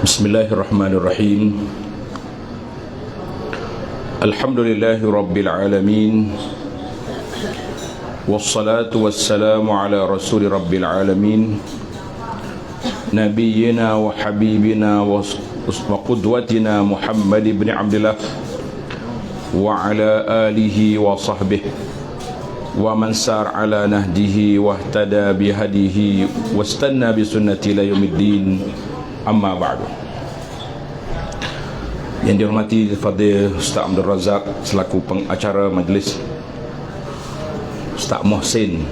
Bismillahirrahmanirrahim. Alhamdulillahi Rabbil Alamin. Wassalatu wassalamu ala rasuli Rabbil Alamin, Nabiyyina wa habibina wa qudwatina Muhammad ibn Abdillah wa ala alihi wa sahbihi wa man sar ala nahdihi wa ihtada bihadihi wastanna bisunnati ila yaumiddin. Amma ba'du. Yang dihormati Fadil Ustaz Abdul Razak selaku pengacara majlis, Ustaz Mohsin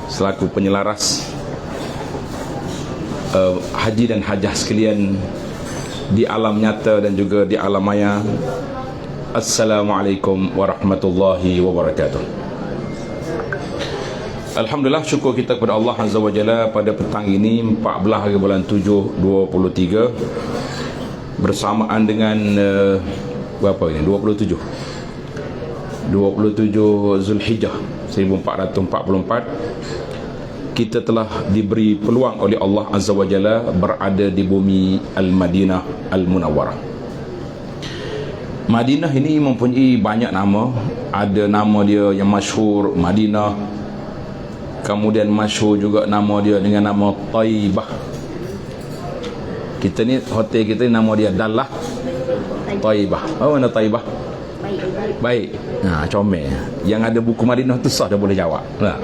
selaku penyelaras haji dan hajah sekalian di alam nyata dan juga di alam maya. Assalamualaikum warahmatullahi wabarakatuh. Alhamdulillah, syukur kita kepada Allah Azza wa Jalla pada petang ini 14 hari bulan 7 23 bersamaan dengan berapa ini? 27 Zulhijjah 1444 kita telah diberi peluang oleh Allah Azza wa Jalla berada di bumi Al-Madinah Al-Munawwarah. Madinah ini mempunyai banyak nama. Ada nama dia yang masyhur Madinah, kemudian masyhur juga nama dia dengan nama Taibah. Kita ni hotel kita ni nama dia Dallah Taibah. Oh, mana Taibah? Baik. Nah, comel. Yang ada buku Madinah tu sah dah boleh jawab. Nah.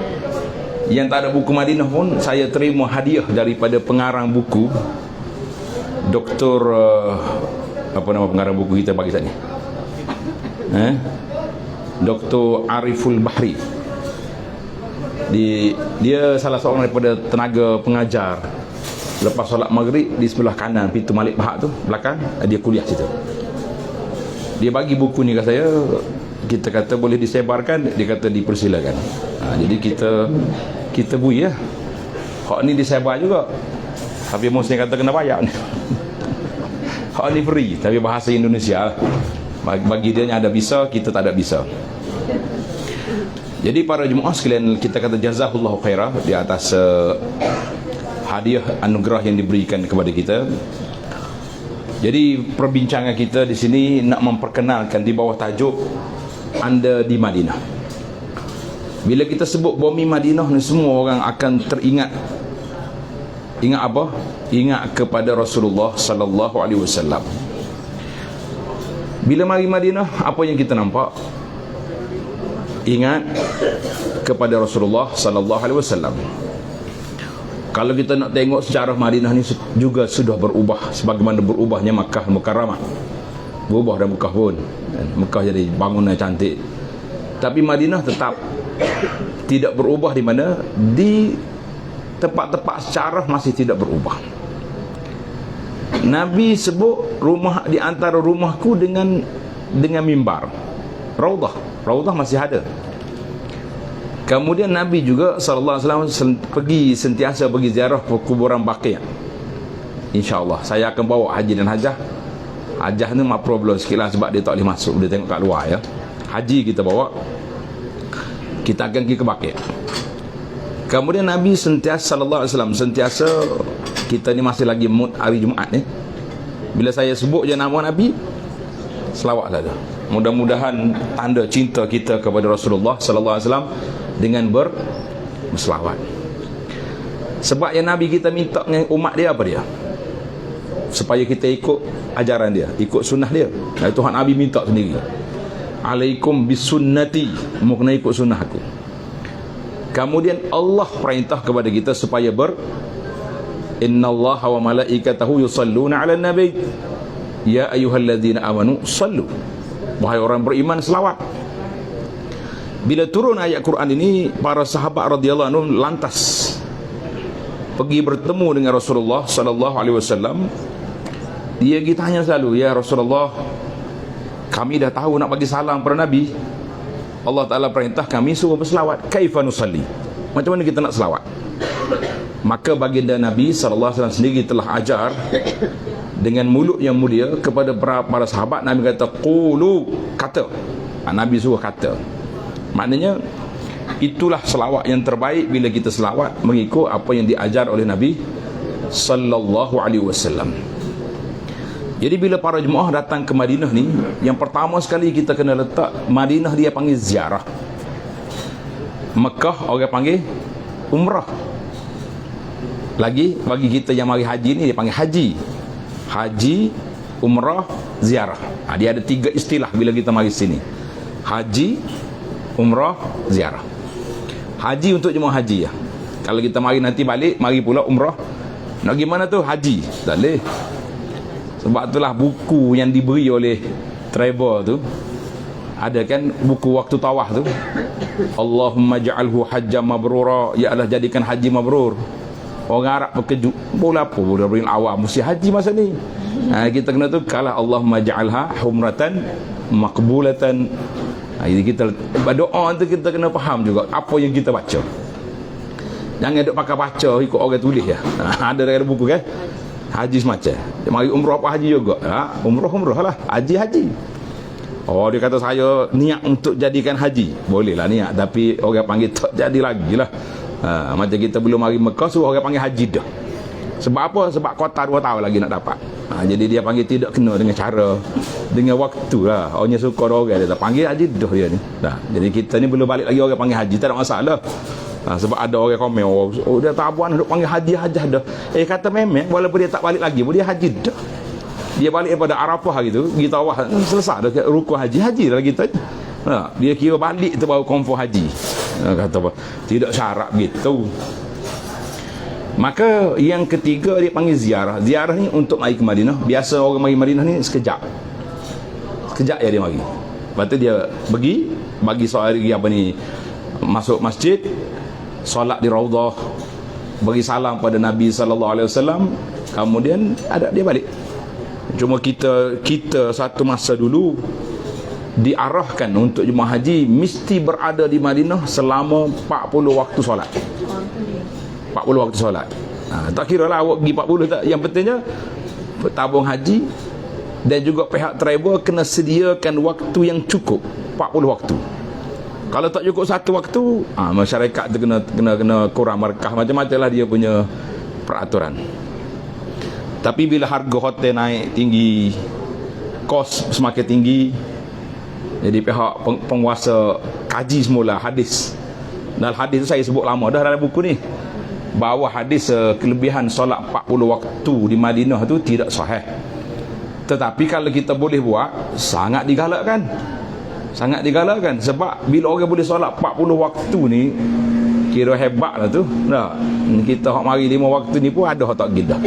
Yang tak ada buku Madinah pun saya terima hadiah daripada pengarang buku, Dr. Apa nama pengarang buku kita bagi saat ni? Dr. Ariful Bahri. Dia salah seorang daripada tenaga pengajar. Lepas solat maghrib, di sebelah kanan pintu Malik Bahak tu, belakang, dia kuliah situ. Dia bagi buku ni kat saya. Kita kata boleh disebarkan, dia kata dipersilakan. Jadi kita bui ya. Hak ni disebar juga, tapi mesti kata kena bayar ni. Hak ni free, tapi bahasa Indonesia. Bagi dia ada visa, kita tak ada visa. Jadi para jemaah sekalian, kita kata jazakallahu khairah di atas hadiah anugerah yang diberikan kepada kita. Jadi perbincangan kita di sini nak memperkenalkan di bawah tajuk Anda di Madinah. Bila kita sebut bumi Madinah ni, semua orang akan teringat. Ingat apa? Ingat kepada Rasulullah sallallahu alaihi wasallam. Bila mari Madinah, apa yang kita nampak? Ingat kepada Rasulullah sallallahu alaihi wasallam. Kalau kita nak tengok sejarah Madinah ni juga sudah berubah sebagaimana berubahnya Makkah Mukarramah. Berubah dah Makkah pun. Makkah jadi bangunan cantik. Tapi Madinah tetap tidak berubah, di mana di tempat-tempat sejarah masih tidak berubah. Nabi sebut rumah di antara rumahku dengan mimbar. Raudah masih ada. Kemudian Nabi juga sallallahu alaihi wasallam sentiasa pergi ziarah kuburan Baqi'. InsyaAllah saya akan bawa haji dan hajah. Hajah ni mak problem sikit lah, sebab dia tak boleh masuk, dia tengok kat luar ya. Haji kita bawa, kita akan pergi ke Baqi'. Kemudian Nabi sallallahu alaihi wasallam sentiasa, kita ni masih lagi mood hari Jumaat ni, bila saya sebut je nama Nabi, selawat saja. Mudah-mudahan tanda cinta kita kepada Rasulullah sallallahu alaihi wasallam dengan berselawat. Sebab yang Nabi kita minta dengan umat dia apa dia? Supaya kita ikut ajaran dia, ikut sunnah dia. Nah, Tuhan Nabi minta sendiri, alaikum bisunnati, mu kena ikut sunnah aku. Kemudian Allah perintah kepada kita supaya innallaha wa malaikatahu yusalluna 'alan nabi ya ayyuhalladzina amanu sallu. Wahai orang beriman, selawat. Bila turun ayat Quran ini, para sahabat radhiyallahu anhum lantas pergi bertemu dengan Rasulullah sallallahu alaihi wasallam. Dia tanya selalu, ya Rasulullah, kami dah tahu nak bagi salam kepada Nabi. Allah Ta'ala perintah kami suruh berselawat. Kaifa nusalli? Macam mana kita nak selawat? Maka baginda Nabi sallallahu alaihi wasallam sendiri telah ajar dengan mulut yang mulia kepada para sahabat. Nabi kata qulu, kata. Nabi suruh kata. Maknanya itulah selawat yang terbaik bila kita selawat mengikut apa yang diajar oleh Nabi sallallahu alaihi wasallam. Jadi bila para jemaah datang ke Madinah ni, yang pertama sekali kita kena letak Madinah dia panggil ziarah. Mekah orang panggil umrah. Lagi bagi kita yang mari haji ni dia panggil haji. Haji, umrah, ziarah. Dia ada 3 istilah bila kita mari sini. Haji, umrah, ziarah. Haji untuk jemaah haji ya. Kalau kita mari nanti balik, mari pula umrah. Nak gimana tu? Haji. Tak boleh. Sebab itulah buku yang diberi oleh travel tu, ada kan buku waktu tawaf tu, Allahumma ja'alhu hajjam mabrura, ya Allah jadikan haji mabrur. Orang Arab berkejut, boleh apa boleh beri awam mesti haji masa ni. Kita kena tu kalah Allahumma ja'alha humratan maqbulatan. Jadi kita berdoa tu kita kena faham juga apa yang kita baca. Jangan duk pakai baca ikut orang tulis ya. Ada dalam buku kan, haji semacam dia mari umrah apa haji juga. Umrah lah, haji. Oh, dia kata saya niat untuk jadikan haji. Boleh lah niat, tapi orang panggil tak jadi lagi lah. Macam kita belum mari Mekah, suruh orang panggil haji dah. Sebab apa? Sebab kota 2 tahun lagi nak dapat. Jadi dia panggil tidak kena dengan cara, dengan waktu lah. Orangnya suka orang dia tak panggil haji dah dia ni. Jadi kita ni belum balik lagi orang panggil haji, tak ada masalah. Sebab ada orang komen, oh dia tak abuan duk panggil haji hajah dah. Kata memang walaupun dia tak balik lagi, dia haji dah. Dia balik daripada Arafah gitu, pergi tawaf, selesai dah rukun haji dah kita. Dia kira balik tu baru confirm haji. Kata apa? Tidak syarat gitu. Maka yang ketiga dia panggil ziarah. Ziarah ni untuk mari ke Madinah. Biasa orang mari Madinah ni sekejap ya dia mari. Lepas tu dia pergi bagi seorang apa ni, masuk masjid, solat di Raudhah, bagi salam pada Nabi SAW, kemudian ada dia balik. Cuma kita satu masa dulu diarahkan untuk jemaah haji mesti berada di Madinah selama 40 waktu solat. 40 waktu solat. Tak kira lah awak pergi 40 tak. Yang pentingnya tabung haji dan juga pihak travel kena sediakan waktu yang cukup 40 waktu. Kalau tak cukup satu waktu, masyarakat tu kena kurang markah, macam-macam lah dia punya peraturan. Tapi bila harga hotel naik tinggi, kos semakin tinggi, jadi pihak penguasa kaji semula hadis. Dan hadis tu saya sebut lama dah dalam buku ni, bahawa hadis kelebihan solat 40 waktu di Madinah tu tidak sahih. Tetapi kalau kita boleh buat, sangat digalakkan. Sebab bila orang boleh solat 40 waktu ni, kira hebat lah tu. Kita hak mari 5 waktu ni pun ada hak tak gila.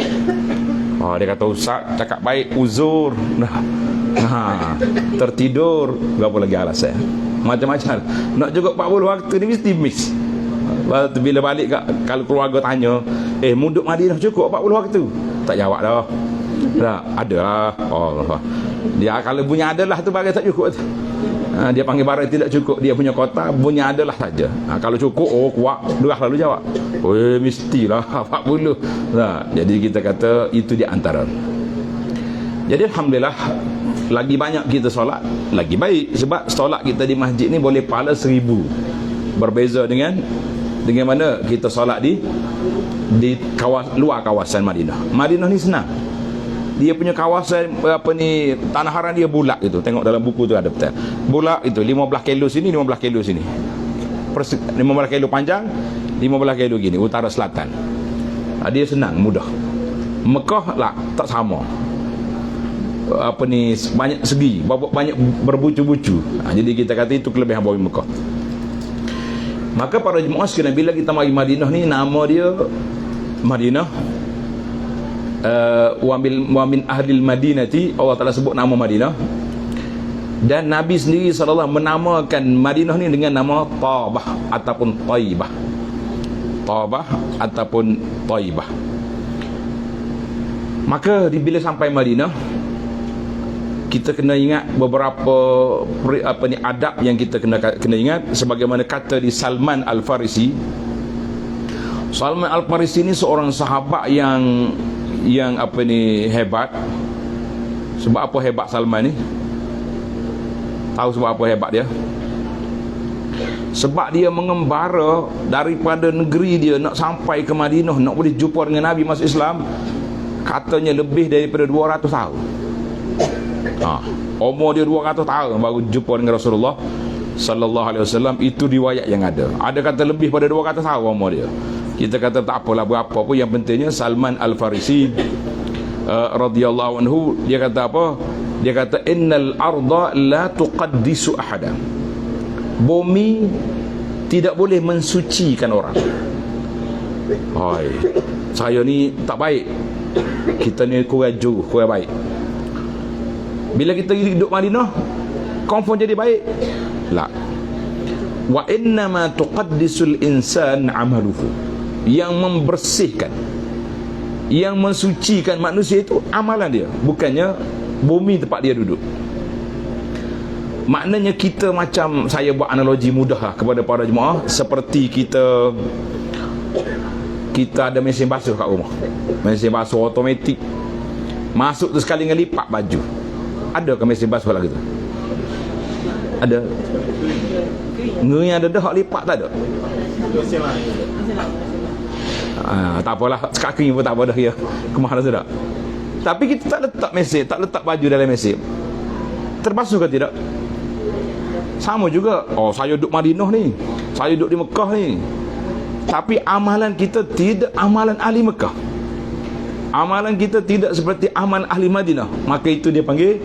Dia kata ustaz cakap baik, uzur, tertidur, berapa lagi alasan macam-macam. Nak juga 40 waktu ni mesti miss. Bila balik kalau keluarga tanya, munduk Madinah cukup 40 waktu? Tak jawab dah. Ada lah. Dia kalau punya adalah tu bagai tak cukup tu. Dia panggil barang tidak cukup, dia punya kota punya adalah saja. Kalau cukup, kuat, durah lalu jawab. Mestilah 40. Jadi kita kata itu di antara. Jadi alhamdulillah, lagi banyak kita solat, lagi baik. Sebab solat kita di masjid ni boleh pahala 1000. Berbeza dengan mana kita solat di luar kawasan Madinah. Madinah ni senang. Dia punya kawasan tanah haram dia bulat gitu. Tengok dalam buku tu ada betul. Bulat itu 15 kilo sini, 15 kilo sini. 15 kilo panjang, 15 kilo gini, utara selatan. Dia senang, mudah. Mekah lah tak sama. Banyak segi, banyak berbucu-bucu. Jadi kita kata itu kelebihan bagi Mekah. Maka para jemaah sekalian, bila kita mari Madinah ni, nama dia Madinah, wa min ahlil madinati, Allah Ta'ala sebut nama Madinah. Dan Nabi sendiri SAW menamakan Madinah ni dengan nama Tabah ataupun Taibah. Tabah ataupun Taibah. Maka bila sampai Madinah, kita kena ingat beberapa adab yang kita kena ingat. Sebagaimana kata di Salman Al-Farisi. Salman Al-Farisi ni seorang sahabat yang hebat. Sebab apa hebat Salman ni? Tahu sebab apa hebat dia? Sebab dia mengembara daripada negeri dia nak sampai ke Madinah, nak boleh jumpa dengan Nabi masuk Islam, katanya lebih daripada 200 tahun. Umur dia 200 tahun baru jumpa dengan Rasulullah sallallahu alaihi wasallam. Itu riwayat yang ada. Ada kata lebih pada 200 tahun umur dia. Kita kata tak apalah berapa pun, yang pentingnya Salman Al-Farisi radhiyallahu anhu, dia kata apa? Dia kata innal arda la tuqaddisu ahada. Bumi tidak boleh mensucikan orang. Hai, saya ni tak baik. Kita ni kurang jujur, kurang baik. Bila kita hidup Madinah, confirm jadi baik? La. Wa innama tuqaddisul insan amaluhu. Yang membersihkan, yang mensucikan manusia itu amalan dia, bukannya bumi tempat dia duduk. Maknanya kita, macam saya buat analogi mudah lah kepada para jemaah, seperti kita ada mesin basuh kat rumah, mesin basuh automatik. Masuk tu sekali dengan lipat baju. Ada ke mesin basuh lah gitu? Ada. Ngeri ada dah hak lipat tak ada. Tak apalah, sekat kering pun tak apa dah ya. Kemana sudah. Tapi kita tak letak mesin, tak letak baju dalam mesin, terbasuh ke tidak? Sama juga. Saya duduk Madinah ni, saya duduk di Mekah ni, tapi amalan kita tidak amalan ahli Mekah, amalan kita tidak seperti amalan ahli Madinah. Maka itu dia panggil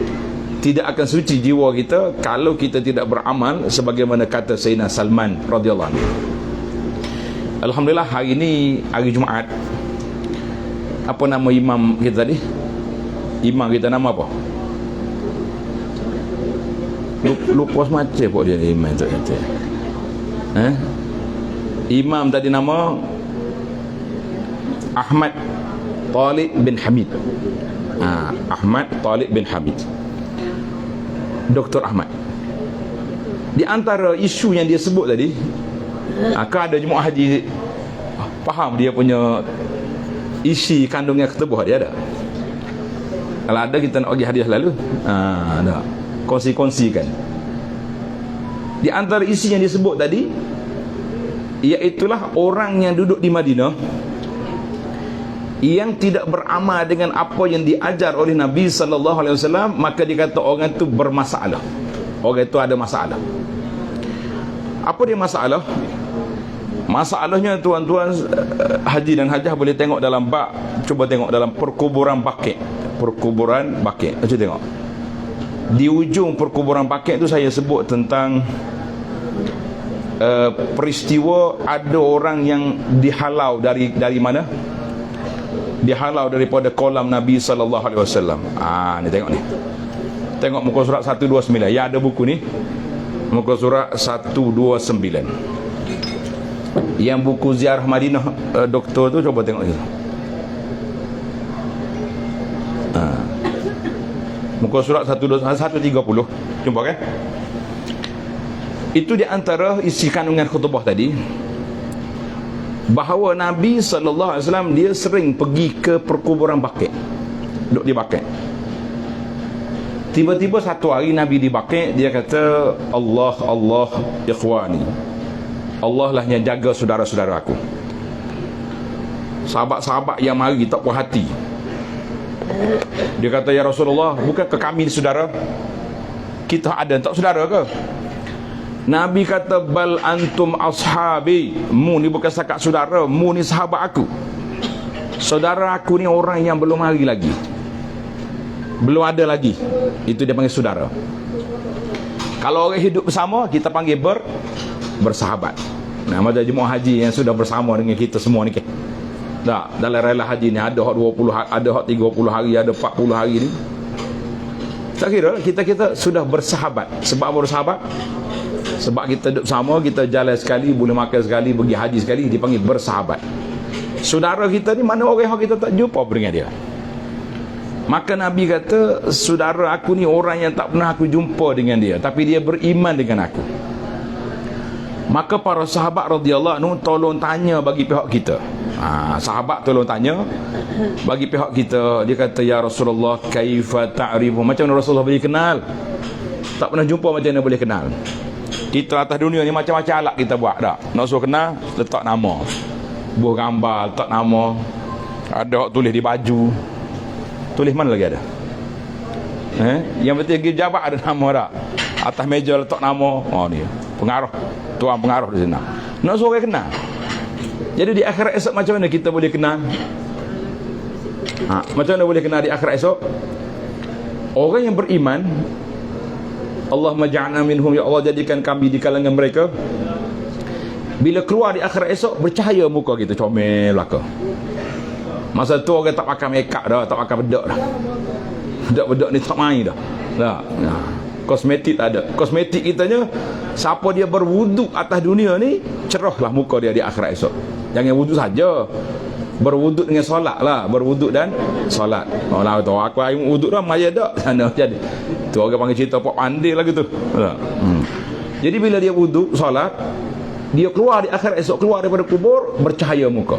tidak akan suci jiwa kita kalau kita tidak beramal sebagaimana kata Sayyidina Salman radhiyallahu anhu. Alhamdulillah, hari ini hari Jumaat. Apa nama imam kita tadi? Imam kita nama apa? Lupa semacam pun dia imam tu kata. Imam tadi nama Ahmad Talib bin Hamid. Ahmad Talib bin Hamid, Dr. Ahmad. Di antara isu yang dia sebut tadi, kan ada jemaah haji faham dia punya isi kandungan ketebuh, dia ada. Kalau ada kita nak bagi hadiah lalu. Ada. Kongsi-kongsikan. Di antara isi yang disebut tadi, iaitulah orang yang duduk di Madinah yang tidak beramal dengan apa yang diajar oleh Nabi sallallahu alaihi wasallam, maka dikata orang itu bermasalah. Orang itu ada masalah. Apa dia masalah? Masalahnya tuan-tuan haji dan hajah boleh tengok dalam bab, cuba tengok dalam perkuburan Baqi'. Perkuburan Baqi'. Cuba tengok. Di ujung perkuburan Baqi' itu saya sebut tentang peristiwa ada orang yang dihalau dari mana? Dihalau daripada kolam Nabi sallallahu alaihi wasallam. Ni tengok ni. Tengok muka surat 129. Ya, ada buku ni. Muka surat 129. Yang buku ziarah Madinah doktor tu, coba tengok ni. Muka surat 130. Jumpa kan? Itu di antara isi kandungan khutbah tadi, bahawa Nabi sallallahu alaihi wasallam dia sering pergi ke perkuburan Baqi'. Duduk di Baqi'. Tiba-tiba satu hari Nabi di Baqi', dia kata, Allah ikhwani, Allah lah yang jaga saudara-saudara aku. Sahabat-sahabat yang mari tak puas hati. Dia kata, ya Rasulullah, bukankah kami saudara? Kita ada tak saudara ke? Nabi kata, bal antum ashabi. Mu ni bukan setakat saudara, mu ni sahabat aku. Saudara aku ni orang yang belum hari lagi, belum ada lagi. Itu dia panggil saudara. Kalau orang hidup bersama, kita panggil bersahabat. Nah, macam jemaah haji yang sudah bersama dengan kita semua ni ke? Tak, dalam rela haji ni ada hak 20 hari, ada hak 30 hari, ada 40 hari ni. Tak kira kita sudah bersahabat. Sebab apa bersahabat? Sebab kita duduk sama, kita jalan sekali, boleh makan sekali, pergi haji sekali, dipanggil bersahabat. Saudara kita ni mana orang yang kita tak jumpa dengan dia. Maka Nabi kata, saudara aku ni orang yang tak pernah aku jumpa dengan dia, tapi dia beriman dengan aku. Maka para sahabat radhiyallahu anhu tolong tanya bagi pihak kita. Sahabat tolong tanya bagi pihak kita. Dia kata, ya Rasulullah, kaifa ta'rifu? Macam mana Rasulullah boleh kenal? Tak pernah jumpa, macam mana boleh kenal? Kita atas dunia ni macam-macam alat kita buat tak? Nak suruh kenal, letak nama, buah gambar, letak nama. Ada hak tulis di baju. Tulis mana lagi ada? Yang penting pergi jabat ada nama dah. Atas meja letak nama. Oh ni pengaruh, tuan pengaruh di sana. Nak suruh orang kenal. Jadi di akhirat esok macam mana kita boleh kenal? Macam mana boleh kenal di akhirat esok? Orang yang beriman, Allahumma ja'alna minhum, ya Allah jadikan kami di kalangan mereka. Bila keluar di akhirat esok, bercahaya muka kita, comel belaka. Masa tu orang tak pakai make up dah, tak pakai bedak dah. Bedak-bedak ni tak main dah. Kosmetik tak ada. Kosmetik kitanya, siapa dia berwuduk atas dunia ni, cerahlah muka dia di akhirat esok. Jangan wuduk saja, berwuduk dengan solat lah. Berwuduk dan solat. Lah tahu aku air wuduk dah maya dak sana jadi. Tu orang panggil cerita pok pandai lagi tu. Jadi bila dia wuduk solat, dia keluar di akhirat esok, keluar daripada kubur bercahaya muka.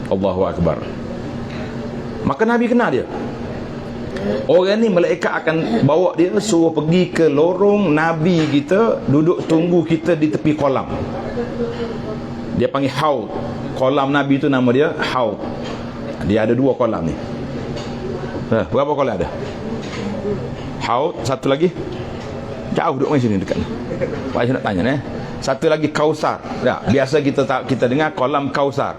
Allahu akbar. Maka Nabi kenal dia. Orang ni malaikat akan bawa dia suruh pergi ke lorong Nabi kita, duduk tunggu kita di tepi kolam. Dia panggil haud. Kolam Nabi tu nama dia haud. Dia ada 2 kolam ni. Berapa kolam ada? Haud, satu lagi jauh duduk main sini dekat ni. Pak saya nak tanya ni. Satu lagi Kausar. Tak, biasa kita dengar kolam Kausar.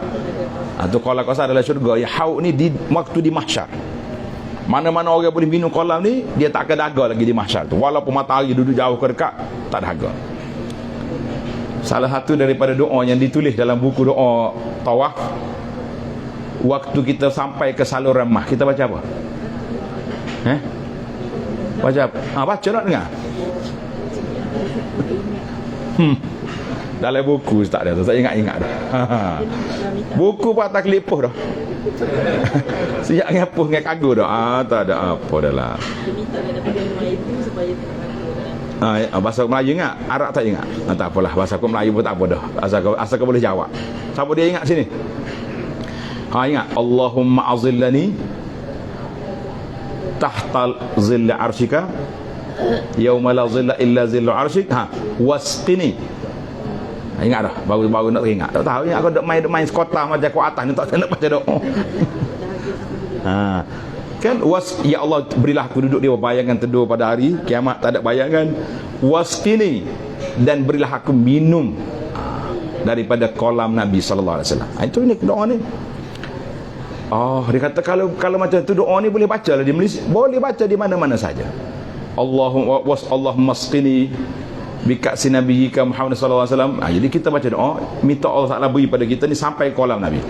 Tu kolam Kausar adalah syurga. Ya, haud ni waktu di mahsyar. Mana-mana orang boleh minum kolam ni, dia tak akan dahaga lagi di mahsyar tu. Walaupun matahari duduk jauh ke dekat, tak dahaga. Salah satu daripada doa yang ditulis dalam buku doa tawaf, waktu kita sampai ke saluran mah, kita baca apa? Baca apa? Baca nak dengar? Dalam buku tak ada tu, tak ingat-ingat dah. Buku pun tak kelipuh dah. Sejak ngapuh dengan kagu dah. Tak ada apa dah lah. Bahasa Melayu ingat? Arab tak ingat? Tak apalah, bahasa Melayu pun tak apa dah. Asal kau boleh jawab. Siapa dia ingat sini? Ingat. Allahumma azillani tahtal zilla arshika yauma la zilla illa zillu arshik. Wasqini. Ingat dah, baru nak ingat. Tak tahu ingat, aku duk main sekota macam aku atas ni, tak nak baca doa. Kan ya Allah berilah aku duduk di bayangan teduh pada hari kiamat, tak ada bayangan. Wasqini, dan berilah aku minum daripada kolam Nabi sallallahu alaihi wasallam. Itu ni doa ni. Dia kata kalau macam tu doa ni boleh baca lah di Malaysia, boleh baca di mana-mana saja. Allahumma asqini bika'si nabiyyika Muhammad sallallahu alaihi wasallam. Jadi kita baca doa, minta Allah Taala beri pada kita ni sampai kolam Nabi.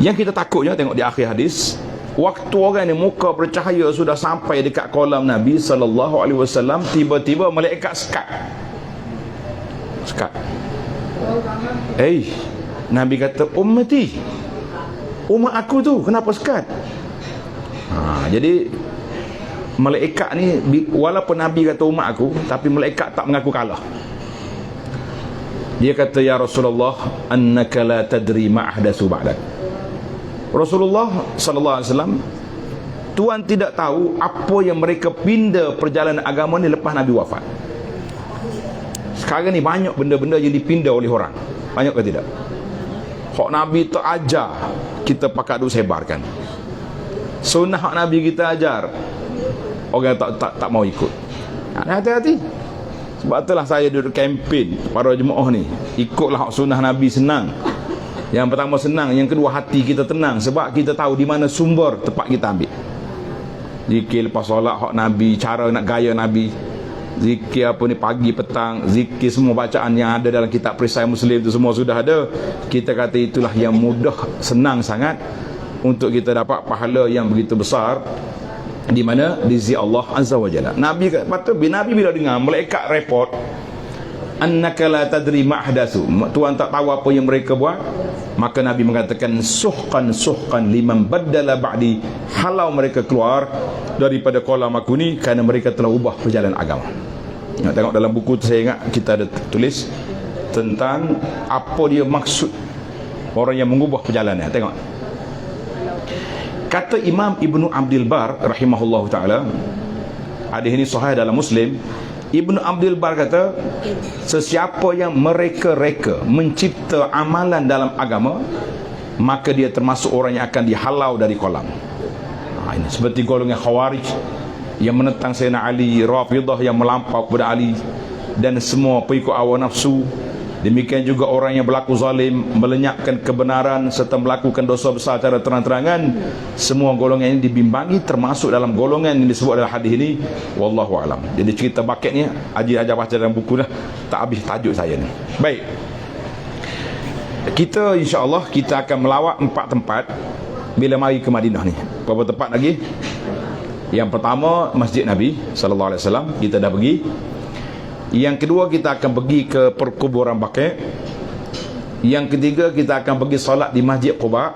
Yang kita takutnya tengok di akhir hadis, waktu orang ni muka bercahaya sudah sampai dekat kolam Nabi sallallahu alaihi wasallam, tiba-tiba malaikat sekat. Nabi kata, ummati, umat aku tu kenapa sekat? Jadi malaikat ni, walaupun Nabi kata umat aku, tapi malaikat tak mengaku kalah. Dia kata, ya Rasulullah, annaka la tadri ma ahdatsu ba'dak. Rasulullah sallallahu alaihi wasallam, Tuhan tidak tahu apa yang mereka pindah perjalanan agama ni lepas Nabi wafat. Sekarang ni banyak benda-benda yang dipindah oleh orang. Banyak ke tidak? Hak Nabi tak ajar, kita pakat duk sebarkan. Sunnah hak Nabi kita ajar, orang tak mau ikut. Hati-hati. Sebab itulah saya duduk kempen para jemaah ni, ikutlah hak sunnah Nabi, senang. Yang pertama senang, yang kedua hati kita tenang, sebab kita tahu di mana sumber tempat kita ambil. Zikir lepas solat hak Nabi, cara nak gaya Nabi, zikir apa ni pagi petang, zikir semua bacaan yang ada dalam kitab Perisai Muslim tu semua sudah ada. Kita kata itulah yang mudah, senang sangat untuk kita dapat pahala yang begitu besar. Di mana? Di sisi Allah Azza wa Jalla. Nabi bila dengar malaikat report, annaka la tadri ma ahdatsu, Tuhan tak tahu apa yang mereka buat, maka Nabi mengatakan, suhqan liman baddala ba'di, halau mereka keluar daripada kolam aku ni kerana mereka telah ubah perjalanan agama. Tengok dalam buku tu, saya ingat kita ada tulis tentang apa dia maksud orang yang mengubah perjalanan. Tengok, kata Imam Ibnu Abdul Bar rahimahullahu ta'ala, hadis ini sahih dalam Muslim. Ibnu Abdul Bar kata, sesiapa yang mereka-reka mencipta amalan dalam agama, maka dia termasuk orang yang akan dihalau dari kolam. Ini seperti golongan Khawarij yang menentang Sayyidina Ali, Rafidah yang melampau kepada Ali dan semua pengikut hawa nafsu. Demikian juga orang yang berlaku zalim, melenyapkan kebenaran serta melakukan dosa besar secara terang-terangan. Semua golongan ini dibimbangi, termasuk dalam golongan yang disebut dalam hadis ini. Wallahu alam. Jadi cerita bakit ni Haji ajar baca dalam buku dah, tak habis tajuk saya ni. Baik, kita insya-Allah kita akan melawat 4 tempat bila mari ke Madinah ni. Berapa tempat lagi? Yang pertama Masjid Nabi sallallahu alaihi wasallam, kita dah pergi. Yang kedua kita akan pergi ke perkuburan Baqi'. Yang ketiga kita akan pergi solat di Masjid Quba.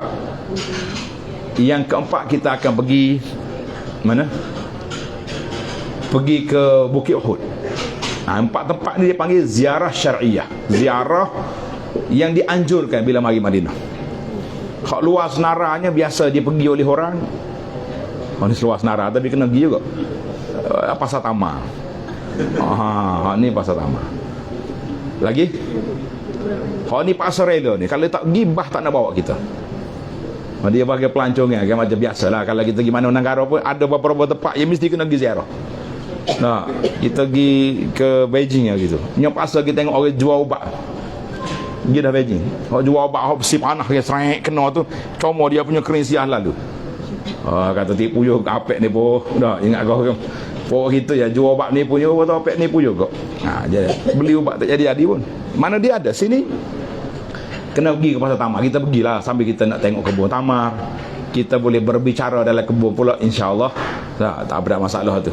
Yang keempat kita akan pergi mana? Pergi ke Bukit Uhud. 4 tempat ni dia panggil ziarah syar'iyah, ziarah yang dianjurkan bila mari Madinah. Hak luar senaranya biasa dia pergi oleh orang. Ni luar senara tapi kena pergi juga. Pasar Tamar. Ni pasar Tamar. Lagi? Ni pasar rela ni. Kalau tak pergi, bah tak nak bawa kita. Dia bagi pelancongan kan, macam biasalah. Kalau kita pergi mana negara pun ada beberapa tempat yang mesti kena pergi ziarah. Nah, kita pergi ke Beijing gitu. Nyok pasar kita tengok orang jual ubat. Pergi dah Beijing. Orang jual ubat, orang bersih panah ke serai kena tu, comor dia punya keringsiah lalu. Kata tipu juga apek ni pun. Dah ingat kau kan. Pokok kita ya jual ubat ni punya, atau apek ni pun juga. Jadi beli ubat tak jadi pun. Mana dia ada sini. Kena pergi ke pasar Tamar. Kita pergilah sambil kita nak tengok kebun Tamar. Kita boleh berbicara dalam kebun pula, insya-Allah. Tak ada masalah tu.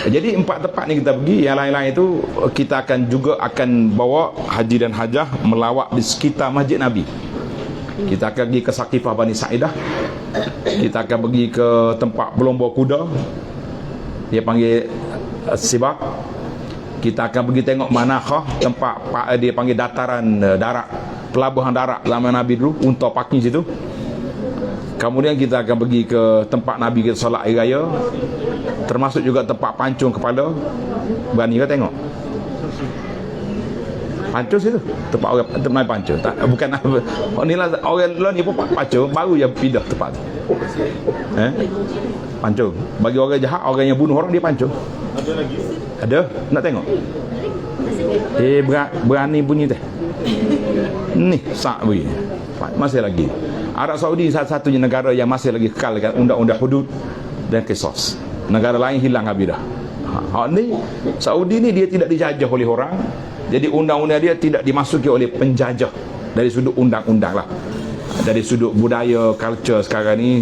Jadi 4 tempat ni kita pergi. Yang lain-lain itu kita akan juga akan bawa haji dan hajah melawat di sekitar Masjid Nabi. Kita akan pergi ke Saqifah Bani Sa'idah. Kita akan pergi ke tempat berlomba kuda, dia panggil Sibak. Kita akan pergi tengok Manakhah, tempat dia panggil dataran darat, pelabuhan darat zaman Nabi dulu, unta parking situ. Kemudian kita akan pergi ke tempat Nabi kita solat hari raya, termasuk juga tempat pancung kepala. Berani ke tengok? Pancung situ, tempat orang main pancung. Tak, bukan inilah orang lain ni pun pancung, baru je pindah tempat tu. Pancung. Bagi orang jahat, orang yang bunuh orang dia pancung. Ada lagi? Ada? Nak tengok? Berani bunyi teh. Ni sak bunyi. Masih lagi. Arab Saudi satu-satunya negara yang masih lagi kekal dengan undang-undang hudud dan qisas. Negara lain hilang habis dah. Ni Saudi ni dia tidak dijajah oleh orang. Jadi undang-undang dia tidak dimasuki oleh penjajah dari sudut undang-undang lah. Dari sudut budaya, culture sekarang ni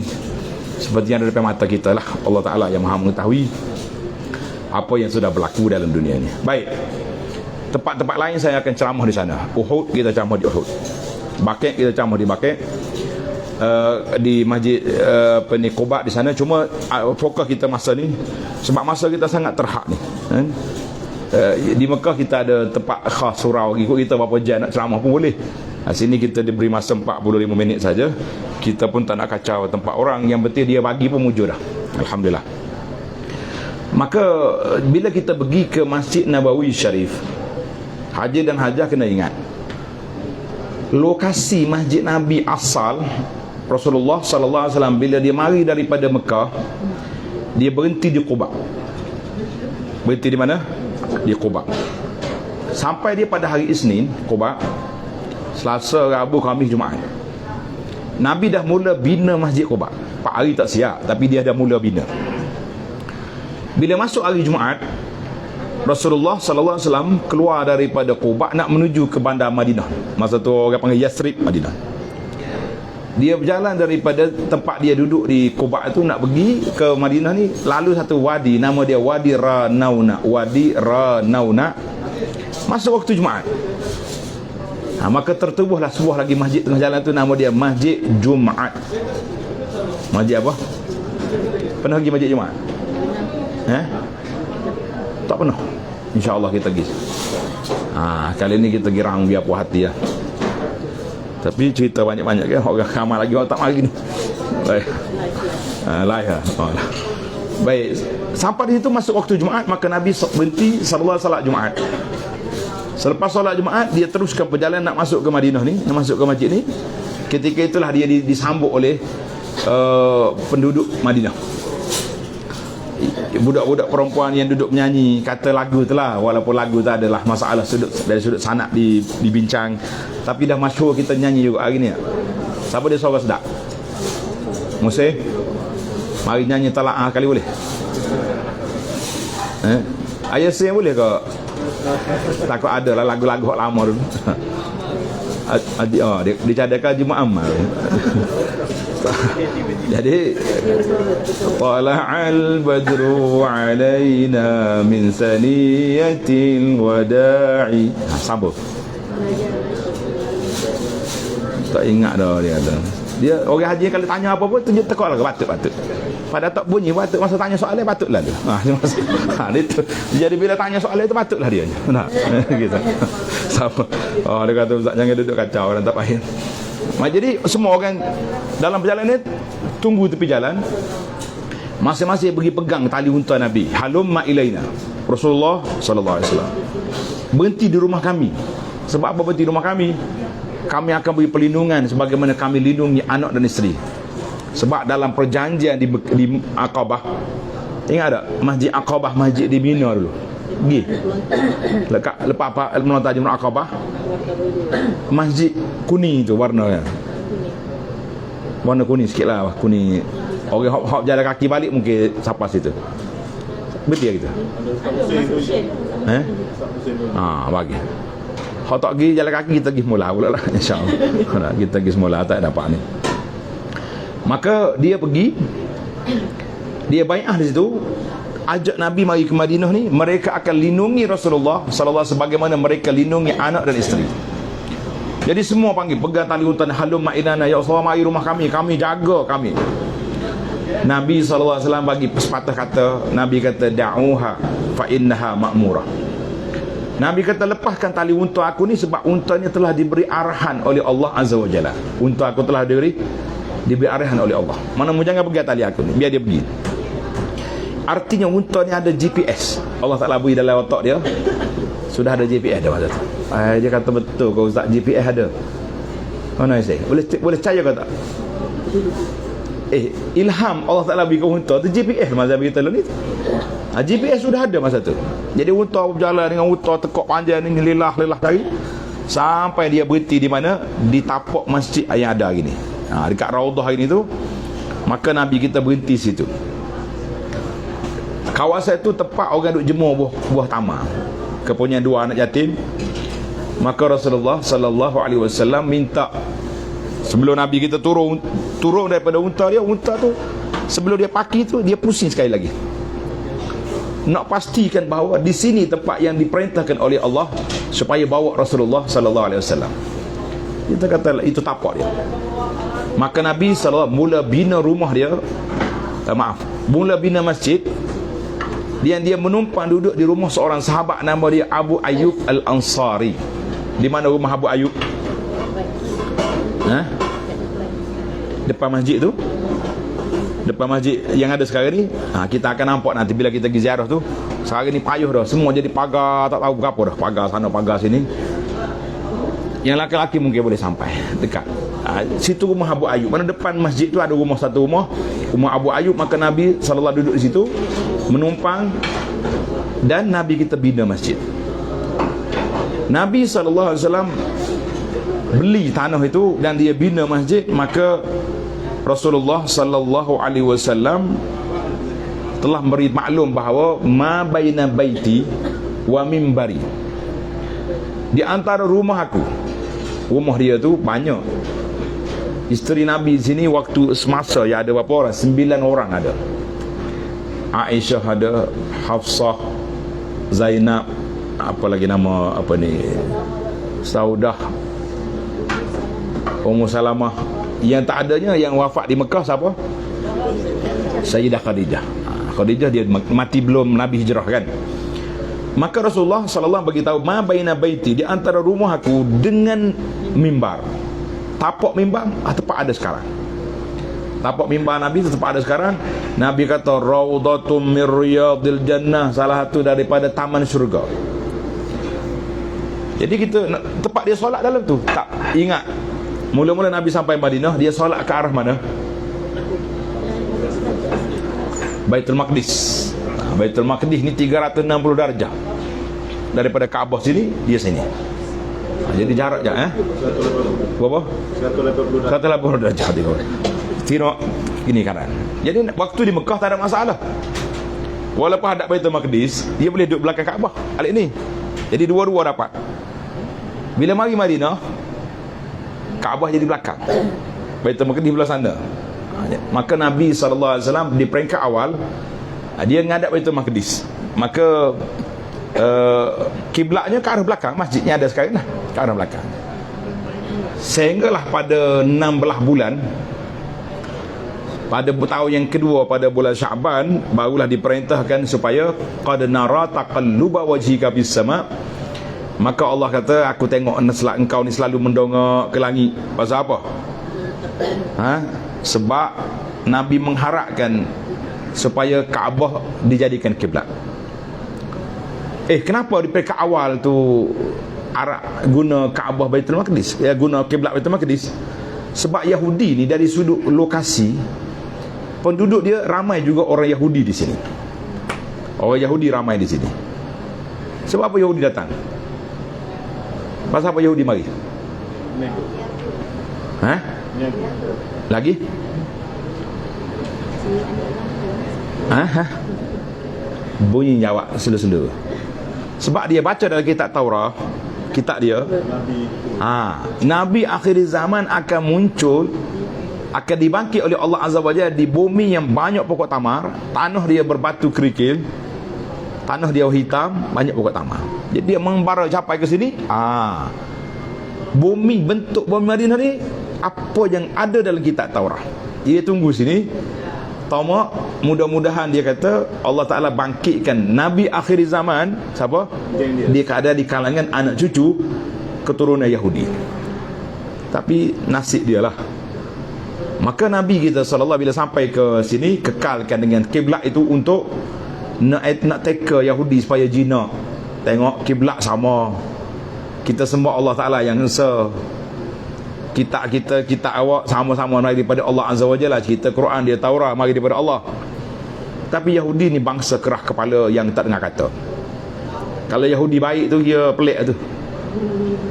seperti yang ada depan mata kita lah. Allah Ta'ala yang maha mengetahui apa yang sudah berlaku dalam dunia ni. Baik, tempat-tempat lain saya akan ceramah di sana. Uhud kita ceramah di Uhud. Baqi' kita ceramah di Baqi'. Di Masjid Quba di sana. Cuma fokus kita masa ni, sebab masa kita sangat terhad ni. Di Mekah kita ada tempat khas surau, ikut kita berapa jam nak ceramah pun boleh. Sini kita diberi masa 45 minit saja. Kita pun tak nak kacau tempat orang, yang penting dia bagi pun mujur dah. Alhamdulillah. Maka bila kita pergi ke Masjid Nabawi Syarif, haji dan hajah kena ingat lokasi Masjid Nabi asal Rasulullah sallallahu alaihi wasallam bila dia mari daripada Mekah, dia berhenti di Quba. Berhenti di mana? Di Quba. Sampai dia pada hari Isnin, Quba, Selasa, Rabu, Khamis, Jumaat. Nabi dah mula bina Masjid Quba. 4 hari tak siap, tapi dia dah mula bina. Bila masuk hari Jumaat, Rasulullah sallallahu alaihi wasallam keluar daripada Quba nak menuju ke bandar Madinah. Masa tu orang panggil Yathrib, Madinah. Dia berjalan daripada tempat dia duduk di Quba itu nak pergi ke Madinah ni, lalu satu wadi, nama dia Wadi Ranauna. Wadi Ranauna. Masuk waktu Jumaat. Maka tertubuhlah sebuah lagi masjid tengah jalan tu, nama dia Masjid Jumaat. Masjid apa? Pernah pergi Masjid Jumaat? Tak pernah. InsyaAllah kita pergi. Kali ni kita girang biar puas hati lah. Tapi cerita banyak-banyak kan. Orang ramai lagi orang tak mari ni. Baik. Lain lah. Baik. Sampai di situ masuk waktu Jumaat, maka Nabi berhenti salat Jumaat. Selepas solat Jumaat, dia teruskan perjalanan nak masuk ke Madinah ni, nak masuk ke masjid ni. Ketika itulah dia disambut oleh penduduk Madinah. Budak-budak perempuan yang duduk menyanyi kata lagu tu lah, walaupun lagu tu adalah masalah dari sudut sanad dibincang, tapi dah masyhur kita nyanyi juga hari ni. Siapa dia suara sedap? Musih? Mari nyanyi tala'ah kali boleh? Ayah sing boleh ke? Takut ada lah lagu-lagu lama dulu. Dia cadangkan Haji Muammar. Jadi tala'al badru alaina min saniyatil wada'i. Sambung. Tak ingat dah dia kata. Dia orang haji kalau tanya apa pun tunjuk tekak lah, patut. Pada tak bunyi patut, masa tanya soalan patutlah tu. Itu. Jadi bila tanya soalan itu patutlah dia. Nah, gitu. Sama. Dia kata Ustaz jangan duduk kacau, orang tak payah. Jadi semua orang dalam perjalanan ni tunggu tepi jalan, masing-masing pergi pegang tali unta Nabi. Halumma ilaina. Rasulullah sallallahu alaihi wasallam berhenti di rumah kami. Sebab apa berhenti di rumah kami? Kami akan beri perlindungan sebagaimana kami lindungi anak dan isteri. Sebab dalam perjanjian di Aqabah, ingat tak Masjid Aqabah, masjid di Mina dulu. Pergi lepas apa menonton Jumrah Aqabah, masjid kuning tu warna kuning sikit lah, kuning. Orang hop jalan kaki balik mungkin siapa situ. Betul kita. Bagi. Hop tak pergi jalan kaki, kita pergi semula pula lah, insya-Allah. Kita pergi semula, tak dapat ni. Maka dia pergi, dia bai'ah di situ, ajak Nabi mari ke Madinah ni, mereka akan lindungi Rasulullah sallallahu alaihi sebagaimana mereka lindungi anak dan isteri. Jadi semua panggil, pegang tali unta, halum ma'inana, ya Rasulullah mari rumah kami jaga kami. Nabi sallallahu alaihi wasallam bagi sepatah kata, Nabi kata da'uha fa innaha ma'murah. Nabi kata lepaskan tali unta aku ni sebab untanya telah diberi arahan oleh Allah Azza wa Jalla. Unta aku telah diberi arahan oleh Allah. Mana mu jangan pegang tali aku ni, biar dia pergi. Artinya unta ni ada GPS. Allah Ta'ala beri dalam otak dia. Sudah ada GPS dah masa tu. Dia kata betul kau Ustaz, GPS ada. Mana saya? Boleh percaya ke tak? Ilham Allah Ta'ala beri ke unta tu GPS masa beri kita ni. GPS sudah ada masa tu. Jadi unta berjalan dengan unta tekuk panjang ni, lilah cari sampai dia berhenti di mana? Di tapak masjid yang ada hari ni. Dekat Raudhah hari ni tu. Maka Nabi kita berhenti situ. Kawasan itu tepat orang duk jemur buah tamar. Kepunyaan dua anak yatim. Maka Rasulullah sallallahu alaihi wasallam minta sebelum Nabi kita turun daripada unta tu, sebelum dia paki tu dia pusing sekali lagi. Nak pastikan bahawa di sini tempat yang diperintahkan oleh Allah supaya bawa Rasulullah sallallahu alaihi wasallam. Kita kata itu tapak dia. Maka Nabi sallallahu mula bina rumah dia, mula bina masjid. Dia menumpang duduk di rumah seorang sahabat nama dia Abu Ayyub Al-Ansari. Di mana rumah Abu Ayyub? Depan masjid tu. Depan masjid yang ada sekarang ni. Kita akan nampak nanti bila kita pergi ziarah tu. Sekarang ni payuh dah, semua jadi pagar, tak tahu berapa dah, pagar sana pagar sini. Yang laki-laki mungkin boleh sampai dekat. Situ rumah Abu Ayyub. Mana depan masjid tu ada satu rumah Abu Ayyub. Maka Nabi sallallahu duduk di situ menumpang, dan Nabi kita bina masjid. Nabi sallallahu alaihi wasallam beli tanah itu dan dia bina masjid. Maka Rasulullah sallallahu alaihi wasallam telah beri maklum bahawa ma baina baiti wa mimbari, di antara rumah aku, rumah dia tu banyak. Isteri Nabi di sini waktu semasa ya ada berapa orang? 9 orang ada. Aisyah ada, Hafsah, Zainab, apa lagi nama apa ni, Saudah, Ummu Salamah. Yang tak adanya yang wafat di Mekah siapa? Sayyidah Khadijah. Khadijah dia mati belum Nabi hijrah kan. Maka Rasulullah sallallahu bagi tahu ma baina baiti, di antara rumah aku dengan mimbar. Tapak mimbar tepat ada sekarang. Tapak mimbar Nabi tetap ada sekarang. Nabi kata raudhatum mir riyadil jannah, salah satu daripada taman syurga. Jadi kita tempat dia solat dalam tu. Tak ingat. Mula-mula Nabi sampai Madinah, dia solat ke arah mana? Baitul Maqdis. Baitul Maqdis ni 360 darjah. Daripada Kaabah sini, dia sini. Jadi jarak je berapa? 180 darjah tengok. Tengok ini kanan. Jadi waktu di Mekah tak ada masalah. Walaupun hadap Baitul Maqdis, dia boleh duduk belakang Kaabah. Alik ni. Jadi dua-dua dapat. Bila mari Madinah, Kaabah jadi belakang, Baitul Maqdis belah sana. Maka Nabi SAW di peringkat awal, dia ngadap Baitul Maqdis. Maka kiblatnya ke arah belakang. Masjidnya ada sekarang lah, ke arah belakang. Sehinggalah pada 16 bulan, pada tahun yang kedua, pada bulan Syaban, barulah diperintahkan supaya qad nara taqalluba wajhika fis sama. Maka Allah kata, aku tengok engkau ni selalu mendongak ke langit. Pasal apa? Sebab Nabi mengharapkan supaya Kaabah dijadikan kiblat. Kenapa di peringkat awal tu guna Kaabah Baitul Maqdis, guna kiblat Baitul Maqdis? Sebab Yahudi ni dari sudut lokasi, penduduk dia ramai juga orang Yahudi di sini. Orang Yahudi ramai di sini. Sebab apa Yahudi datang? Pasal apa Yahudi mari? Lagi? Bunyi jawab sela-sela. Sebab dia baca dalam kitab Taurat, kitab dia, Nabi akhir zaman akan muncul, akan dibangkit oleh Allah Azza wa Jalla di bumi yang banyak pokok tamar, tanah dia berbatu kerikil, tanah dia hitam, banyak pokok tamar. Jadi dia membara capai ke sini. Bumi, bentuk bumi Madinah ni apa yang ada dalam kitab Taurat. Dia tunggu sini. Tamak, mudah-mudahan dia kata Allah Ta'ala bangkitkan Nabi akhir zaman. Siapa? Dia ada di kalangan anak cucu keturunan Yahudi. Tapi nasib dia lah. Maka Nabi kita sallallahu bila sampai ke sini, kekalkan dengan kiblat itu untuk nak teka Yahudi supaya jinak. Tengok kiblat sama, kita sembah Allah Ta'ala yang esa, kita awak sama-sama mari daripada Allah Azza wa Jalla. Kita Quran, dia Taurat, mari daripada Allah. Tapi Yahudi ni bangsa kerah kepala yang tak dengar kata. Kalau Yahudi baik tu, dia pelik tu.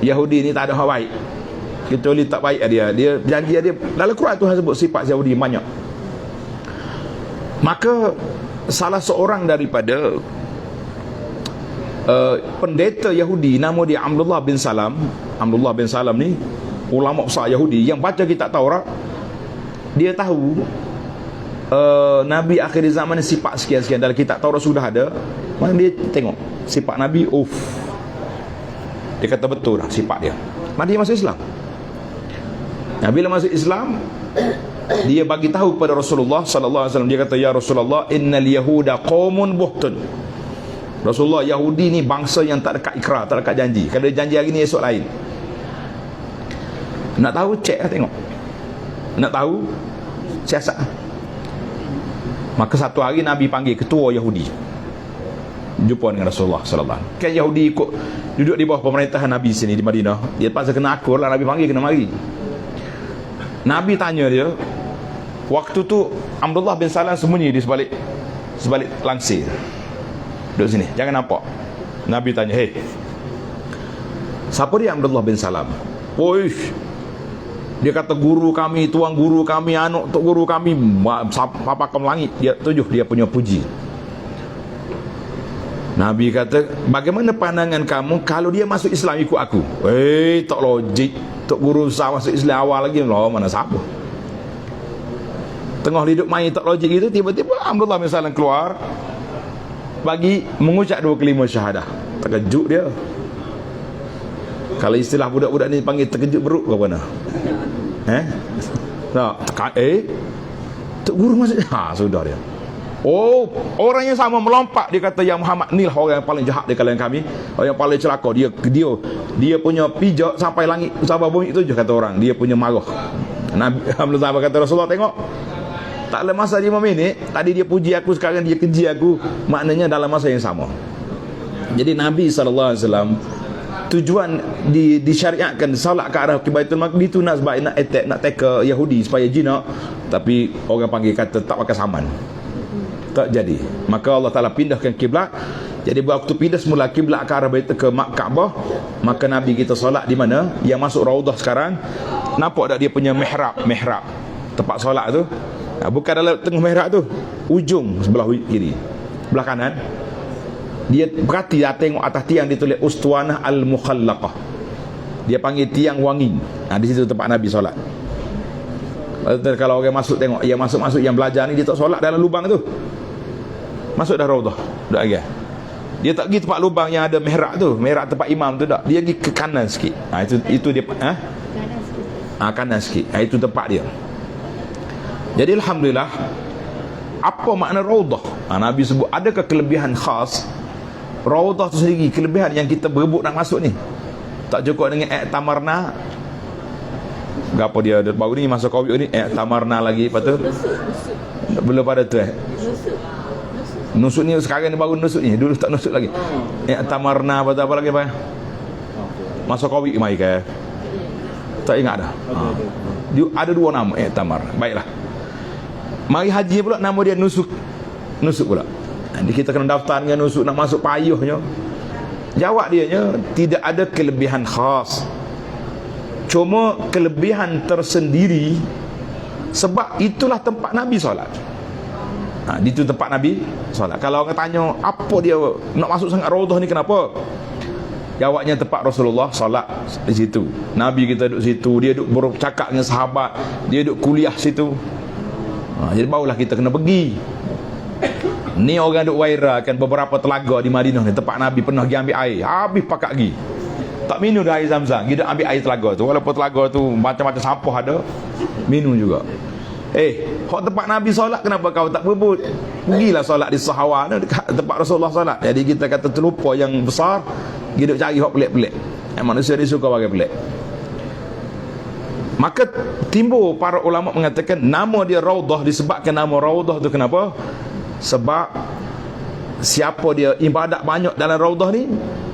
Yahudi ni tak ada hal baik, kecuali tak baik dia janji dia. Dalam Quran Tuhan sebut sifat Yahudi banyak. Maka salah seorang daripada pendeta Yahudi, nama dia Abdullah bin Salam. Abdullah bin Salam ni ulama besar Yahudi yang baca kitab Taurat. Dia tahu Nabi akhir zaman sifat sekian-sekian dalam kitab Taurat sudah ada. Maka dia tengok sifat Nabi, dia kata betul dah sifat dia. Maka dia masuk Islam. Nah, bila masuk Islam, dia bagi tahu kepada Rasulullah sallallahu alaihi wasallam. Dia kata, ya Rasulullah, innal yahuda qaumun buhtun. Rasulullah, Yahudi ni bangsa yang tak dekat ikrar, tak dekat janji. Kalau dia janji hari ni, esok lain. Nak tahu, cek lah, tengok. Nak tahu, siasat. Maka satu hari Nabi panggil ketua Yahudi, jumpa dengan Rasulullah sallallahu alaihi wasallam. Kan Yahudi ikut duduk di bawah pemerintahan Nabi sini di Madinah. Dia pasal kena akur lah, Nabi panggil kena mari. Nabi tanya dia. Waktu tu Abdullah bin Salam sembunyi di sebalik langsir. Duduk sini, jangan nampak. Nabi tanya, siapa dia Abdullah bin Salam? Dia kata guru kami, tuan guru kami, anak tok guru kami, papakan langit. Dia tujuh dia punya puji. Nabi kata, bagaimana pandangan kamu kalau dia masuk Islam ikut aku? Tak logik. Tok guru besar masuk Islam awal lagi, mana siapa? Tengah hidup main tak logik itu, tiba-tiba Abdullah bin Salam keluar bagi mengucap 2 kalimah syahadah. Terkejut dia. Kalau istilah budak-budak ni panggil terkejut beruk ke mana? Tok guru masuk. Sudah dia. Orang yang sama melompat. Dia kata, ya Muhammad, ni lah orang yang paling jahat di kalangan kami, orang yang paling celaka. Dia punya pijak sampai langit, sampai bumi itu je, kata orang. Dia punya marah. Nabi Abdullah kata, Rasulullah tengok, tak dalam masa 5 minit, tadi dia puji aku, sekarang dia keji aku. Maknanya dalam masa yang sama. Jadi Nabi SAW tujuan disyariatkan solat ke arah Baitul Maqdis itu nak sebab nak attack ke Yahudi supaya jinak. Tapi orang panggil kata tak pakai saman. tak jadi. Maka Allah Ta'ala pindahkan kiblat. Jadi waktu pindah semula kiblat ke arah ke Kaabah, maka Nabi kita solat di mana? Yang masuk Raudah sekarang, nampak tak dia punya mihrab tempat solat tu? Bukan dalam tengah mihrab tu, ujung sebelah kiri, sebelah kanan. Dia perhati, dia tengok atas tiang ditulis Ustuanah Al-Mukhallaqah. Dia panggil tiang wangi. Di situ tempat Nabi solat. Kalau orang masuk tengok, yang masuk yang belajar ni, dia tak solat dalam lubang tu. Masuk dah Raudah, dah agak. Dia tak pergi tempat lubang yang ada mihrab tu, mihrab tempat imam tu tak. Dia pergi ke kanan sikit. Itu dia kanan sikit. Kanan sikit. Itu tempat dia. Jadi alhamdulillah, apa makna Raudah? Nabi sebut adakah kelebihan khas Raudah tu sendiri, kelebihan yang kita berebut nak masuk ni. Tak cukup dengan tamarna. Gapo dia baru ni masa Covid ni tamarna lagi, lepas tu belum pada tu nusuk ni sekarang ni baru nusuk ni, dulu tak nusuk lagi. Tamarna apa lagi apa? Masa Covid mai ke? Tak ingat dah. Dia ada dua nama tamar. Baiklah. Mari haji pula nama dia nusuk pula. Jadi kita kena daftar dengan nusuk nak masuk payuhnya. Jawab dia nya tidak ada kelebihan khas. Cuma kelebihan tersendiri sebab itulah tempat Nabi solat. Itu tempat Nabi solat. Kalau orang tanya apa dia nak masuk sangat Raudah ni kenapa? Jawabnya tempat Rasulullah solat di situ. Nabi kita duduk situ, dia duduk bercakap dengan sahabat, dia duduk kuliah situ. Jadi barulah kita kena pergi. Ni orang duk wairakan beberapa telaga di Madinah ni, tempat Nabi pernah pergi ambil air, habis pakat pergi. Tak minum dah air Zam-Zam, kita ambil air telaga tu. Walaupun telaga tu macam-macam sampah ada, minum juga. Hak tempat Nabi solat kenapa kau tak berebut? Pergilah solat di Sahawa, dekat tempat Rasulullah solat. Jadi kita kata terlupa yang besar, kita cari hak pelik-pelik. Manusia dia suka pakai pelik. Maka timbul para ulama mengatakan nama dia Raudah disebabkan nama Raudah tu kenapa? Sebab siapa dia ibadat banyak dalam Raudah ni,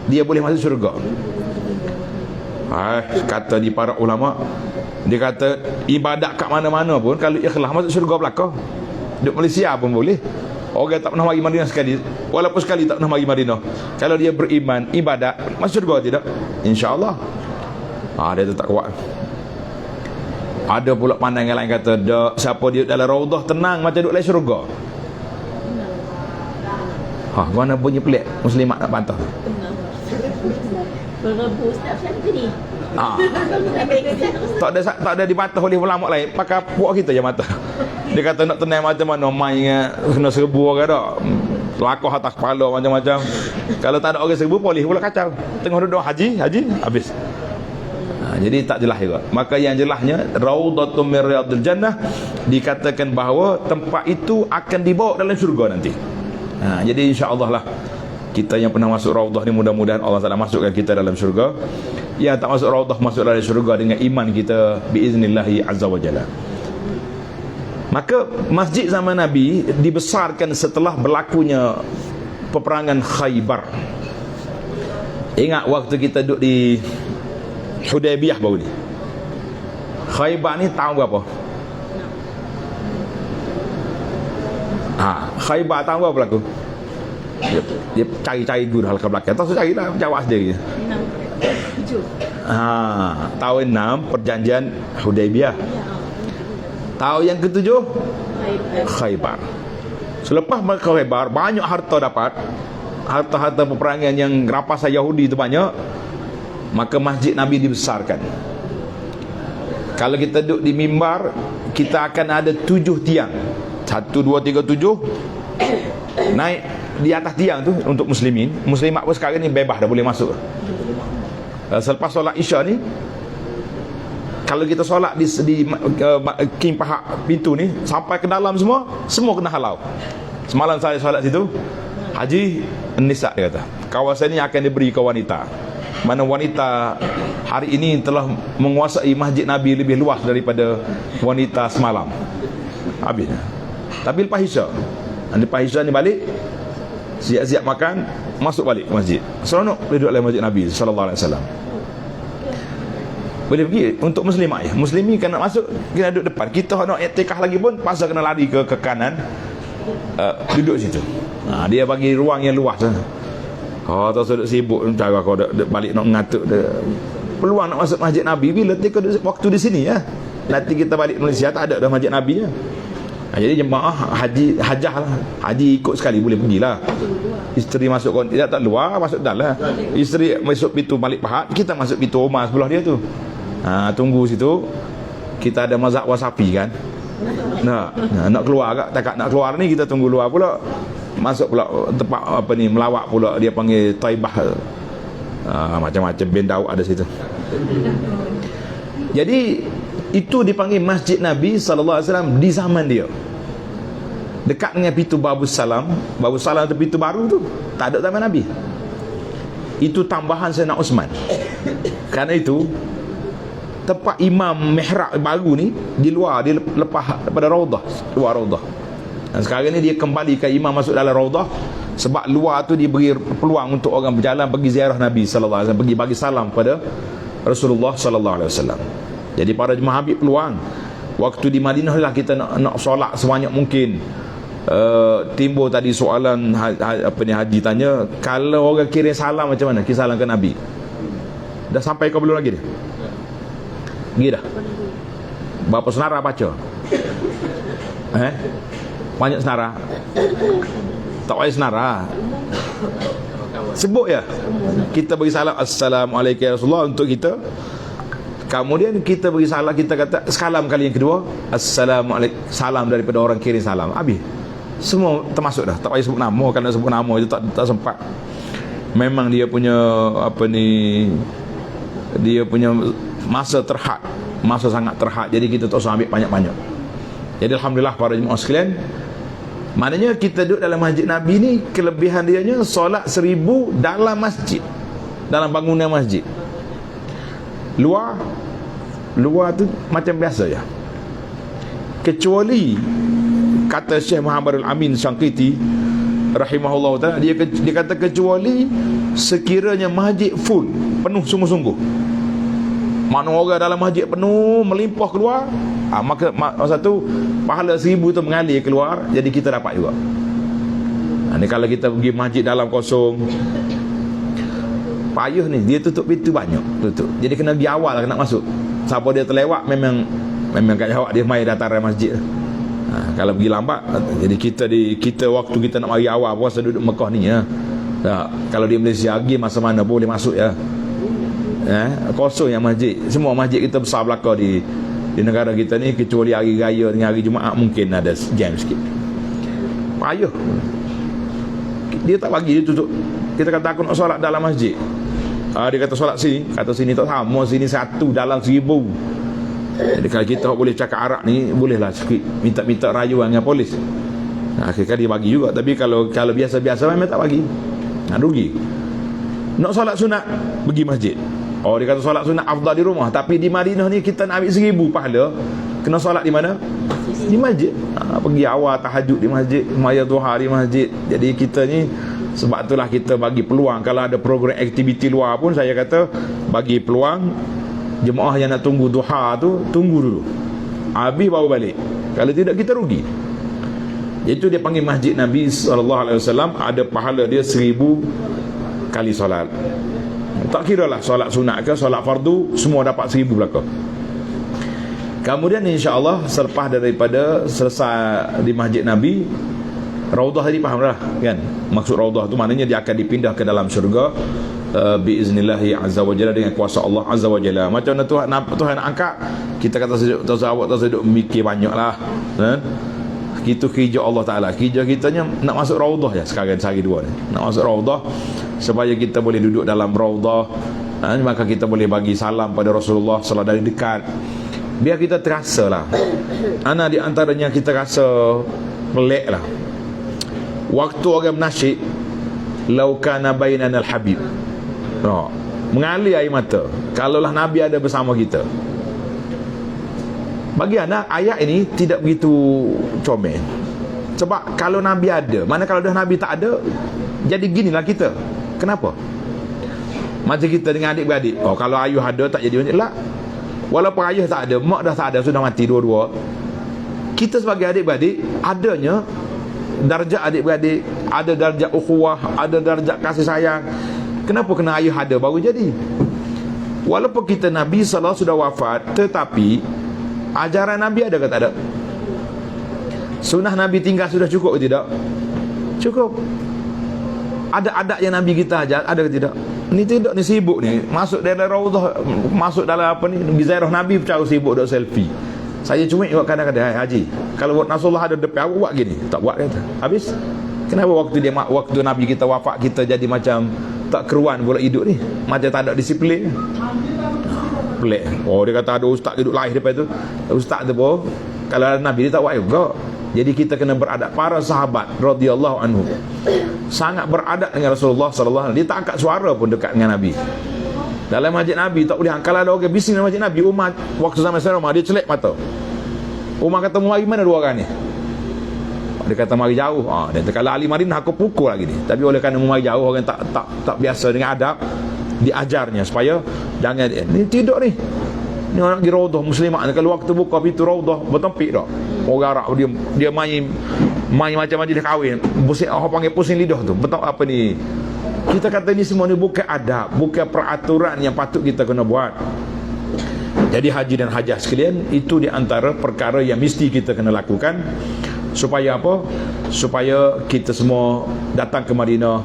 dia boleh masuk syurga. Kata di para ulama, dia kata ibadat kat mana-mana pun kalau ikhlas masuk syurga belaka. Duduk Malaysia pun boleh. Orang tak pernah mari Madinah sekali, walaupun sekali tak pernah mari Madinah, kalau dia beriman, ibadat, masuk syurga tidak? InsyaAllah. Dia tu tak kuat. Ada pula pandangan lain kata siapa dia dalam Raudah tenang macam duduk dalam syurga. Mana bunyi pelik muslimat nak bantah. Berebus tak macam ni. Tak ada dibantah oleh ulama lain, pakai puak kita je mata. Dia kata nak tenang macam mana, main kena serbu orang dak. Lakoh atas kepala macam-macam. Kalau tak ada orang serbu boleh pula kacau. Tengah duduk haji habis. Jadi tak jelas juga. Maka yang jelasnya Raudatum min Riyadil Jannah dikatakan bahawa tempat itu akan dibawa dalam syurga nanti. Jadi insya-Allah lah kita yang pernah masuk Raudah ni, mudah-mudahan Allah Taala masukkan kita dalam syurga. Yang tak masuk Raudah masuk dalam syurga dengan iman kita biiznillahi azza wa jalla. Maka masjid zaman Nabi dibesarkan setelah berlakunya peperangan Khaybar. Ingat waktu kita duduk di Hudaybiyah baru ni. Khaybar ni tahun berapa? Khaybar tahun berapa berlaku? Dia cari-cari dulu hal ke belakang. Tak usah cari lah, jawab sendiri. 7. Tahun 6 perjanjian Hudaybiyah. Tahun yang ke-7 Khaybar. Selepas Khaybar banyak harta dapat. Harta-harta peperangan yang rampasan Yahudi itu banyak. Maka masjid Nabi dibesarkan. Kalau kita duduk di mimbar, kita akan ada 7 tiang. 1, 2, 3, 7. Naik di atas tiang tu untuk muslimin. Muslimat pun sekarang ni bebas dah boleh masuk. Selepas solat Isya ni, kalau kita solat di king pahak pintu ni sampai ke dalam semua kena halau. Semalam saya solat situ, Haji Nisa dia kata, kawasan ni akan diberi ke wanita. Mana wanita hari ini telah menguasai masjid Nabi lebih luas daripada wanita semalam. Habis. Tapi lepas Isya ni balik, siap-siap makan, masuk balik ke masjid. Seronok duduk dalam masjid Nabi sallallahu alaihi wasallam. Boleh pergi untuk muslimah ya. Muslimi kena masuk, kena duduk depan. Kita nak iktikaf lagi pun pasal kena lari ke kanan. duduk situ. Dia bagi ruang yang luas. Oh, tak duduk sibuk cara kau balik nak ngatuk dia. Peluang nak masuk masjid Nabi bila teka waktu di sini ya. Nanti kita balik Malaysia tak ada dah masjid Nabi ya. Jadi jemaah hajah lah. Haji ikut sekali boleh pergilah. Isteri masuk konti tak luar, masuk dalam. Isteri masuk pintu Malik Pahat, kita masuk pintu Omar sebelah dia tu. Tunggu situ. Kita ada mazhab wasapi kan. Nak keluar agak takat nak keluar ni kita tunggu luar pula. Masuk pula tempat apa ni melawak pula dia panggil Taibah. Macam-macam band Daud ada situ. Jadi itu dipanggil Masjid Nabi sallallahu alaihi wasallam di zaman dia. Dekat dengan pintu Babus Salam. Babus Salam tu pintu baru tu. Tak ada zaman Nabi. Itu tambahan Sayyidina Osman. Kerana itu tempat imam mihrab baru ni di luar, dia lepas daripada Raudah, luar Raudah. Dan sekarang ni dia kembalikan imam masuk dalam Raudah sebab luar tu diberi peluang untuk orang berjalan pergi ziarah Nabi sallallahu alaihi wasallam, pergi bagi salam pada Rasulullah sallallahu alaihi wasallam. Jadi para jemaah ambil peluang. Waktu di Madinah lah kita nak solat sebanyak mungkin. Timbul tadi soalan Haji tanya, kalau orang kirim salam macam mana? Kirim salam ke Nabi. Dah sampai ke belum lagi dia? Pergi dah. Berapa senara baca? Banyak senara. Tak payah senara. Sebut ya. Kita bagi salam Assalamualaikum ya Rasulullah untuk kita. Kemudian kita bagi salam, kita kata salam kali yang kedua Assalamualaikum, salam daripada orang kirim salam. Habis. Semua termasuk dah. Tak payah sebut nama. Kerana sebut nama itu tak sempat. Memang dia punya dia punya masa terhad, masa sangat terhad. Jadi kita tak usah ambil banyak-banyak. Jadi alhamdulillah para jemaah sekalian, maknanya kita duduk dalam masjid Nabi ni, kelebihan dia nya solat 1000 dalam masjid, dalam bangunan masjid. Luar tu macam biasa je. Kecuali kata Syekh Muhammadul Amin Syangkiti rahimahullah ta'ala, dia kata kecuali sekiranya masjid full, penuh sungguh-sungguh. Mana orang dalam masjid penuh melimpah keluar, maka tu pahala 1000 tu mengalir keluar, jadi kita dapat juga. Ni kalau kita pergi masjid dalam kosong, payah ni, dia tutup pintu banyak, tutup. Jadi kena pergi awal nak masuk. Siapa dia terlewat memang kat jawab dia mai dataran masjid. Kalau pergi lambat, jadi kita waktu kita nak mari awal puasa duduk Mekah ni ya. Kalau di Malaysia lagi masa mana boleh masuk ya. Kosong yang masjid. Semua masjid kita besar belaka di negara kita ni, kecuali hari raya dengan hari Jumaat mungkin ada jam sikit. Payah. Dia tak bagi, dia tutup. Kita kata aku nak solat dalam masjid. Dia kata solat sini, kata sini tak sama, sini 1 dalam 1000. Jadi kalau kita boleh cakap Arab ni, bolehlah sikit minta rayuan dengan polis. Akhirnya dia bagi juga. Tapi kalau biasa-biasa memang tak bagi. Rugi. Nak solat sunat, pergi masjid. Dia kata solat sunat afdal di rumah. Tapi di Madinah ni kita nak ambil 1000 pahala, kena solat di mana? Di masjid. Pergi awal tahajud di masjid, sembahyang duha di masjid. Jadi kita ni, sebab itulah kita bagi peluang. Kalau ada program aktiviti luar pun, saya kata bagi peluang jemaah yang nak tunggu duha tu, tunggu dulu, habis baru balik. Kalau tidak kita rugi. Itu dia panggil Masjid Nabi SAW. Ada pahala dia 1000 kali solat. Tak kira lah solat sunat ke solat fardu, semua dapat 1000 belaka. Kemudian insya-Allah selepas daripada selesai di Masjid Nabi, Raudah tadi faham dah kan? Maksud Raudah tu maknanya dia akan dipindah ke dalam syurga biiznillahi azza wa jalla, dengan kuasa Allah azza wa jalla. Macam mana Tuhan nak angkat, kita kata tak mikir banyaklah kan? Itu kerja Allah Ta'ala. Kerja kitanya nak masuk Raudah je sekarang, sehari dua ni nak masuk Raudah, supaya kita boleh duduk dalam Raudah. Maka kita boleh bagi salam pada Rasulullah SAW dari dekat, biar kita terasa lah. Di antaranya kita rasa pelik lah waktu orang menasyid lau kana bainana al-habib, mengalir air mata kalaulah Nabi ada bersama kita. Bagi anak ayat ini tidak begitu comel. Sebab kalau Nabi ada, mana kalau dah Nabi tak ada, jadi ginilah kita. Kenapa? Macam kita dengan adik-beradik, kalau ayah ada tak jadi macam lah. Walaupun ayah tak ada, mak dah tak ada, sudah mati dua-dua, kita sebagai adik-beradik adanya darjat adik-beradik, ada darjat ukhuwah, ada darjat kasih sayang. Kenapa kena ayah ada baru jadi? Walaupun kita Nabi SAW sudah wafat, tetapi ajaran Nabi ada ke tak ada? Sunnah Nabi tinggal sudah cukup ke tidak? Cukup. Ada adat yang Nabi kita ajar, ada ke tidak? Ni tidak, ni sibuk ni. Masuk dalam raudhah, masuk dalam apa ni, ziarah Nabi cara sibuk duk selfie. Saya cuma buat kadang-kadang, haji, kalau buat Rasulullah ada depan, awak buat gini. Tak buat kata. Habis. Kenapa waktu Nabi kita wafat, kita jadi macam tak keruan pula hidup ni, macam tak ada disiplin. Pelik. Oh, dia kata ada ustaz duduk lain depan tu. Ustaz tu pun kalau ada Nabi dia tak buat juga. Jadi kita kena beradab. Para sahabat radhiyallahu anhu sangat beradab dengan Rasulullah sallallahu alaihi wasallam. Dia tak angkat suara pun dekat dengan Nabi. Dalam masjid Nabi tak boleh. Kalau ada orang bising dalam masjid Nabi, Umar waktu zaman Umar dia celak mata. Umar kata, mau mari mana dua orang ni? Dia kata mari jauh. Dia kata kalau ahli Madinah aku pukul lagi ni. Tapi oleh kerana mari jauh, orang tak biasa dengan adab, diajarnya supaya jangan ni tidur ni. Ni orang pergi raudhah muslimat. Kalau waktu buka pintu raudhah bertempik dah. Orang Arab dia main macam majlis kahwin. Pusing, orang panggil pusing lidah tu. Betul apa ni? Kita kata ni semua ni bukan adab, bukan peraturan yang patut kita kena buat. Jadi haji dan hajah sekalian, itu di antara perkara yang mesti kita kena lakukan. Supaya apa? Supaya kita semua datang ke Madinah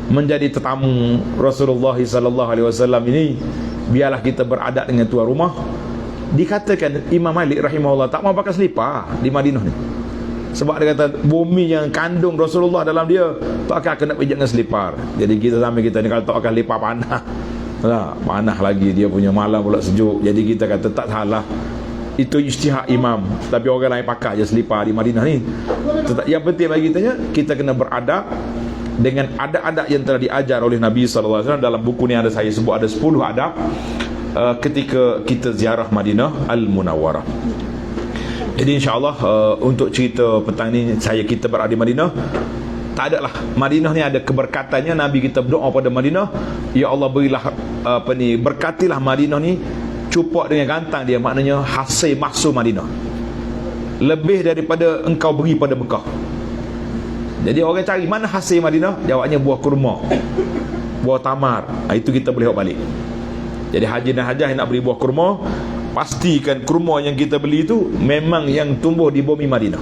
menjadi tetamu Rasulullah sallallahu alaihi wasallam ini. Biarlah kita beradab dengan tuan rumah. Dikatakan Imam Malik rahimahullah tak mau pakai selipar di Madinah ni. Sebab dia kata bumi yang kandung Rasulullah dalam dia tak akan kena pijak dengan selipar. Jadi kita sampai kita ni kalau tak akan selipar panah. Panah lagi, dia punya malam pula sejuk. Jadi kita kata tak salah, itu ijtihad imam, tapi orang lain pakai je selipar di Madinah ni. Yang penting bagi kita kena beradab dengan adab-adab yang telah diajar oleh Nabi sallallahu alaihi wasallam. Dalam buku ni ada saya sebut ada 10 adab ketika kita ziarah Madinah Al-Munawwarah. Jadi insya-Allah untuk cerita petang ni kita berada di Madinah, tak adalah Madinah ni ada keberkatannya. Nabi kita berdoa pada Madinah, ya Allah berilah berkatilah Madinah ni cupak dengan gantang dia, maknanya hasil mahsul Madinah lebih daripada engkau beri pada Mekah. Jadi orang cari mana hasil Madinah, jawabnya buah kurma, buah tamar. Itu kita boleh bawa balik. Jadi haji dan hajah yang nak beli buah kurma, pastikan kurma yang kita beli itu memang yang tumbuh di bumi Madinah.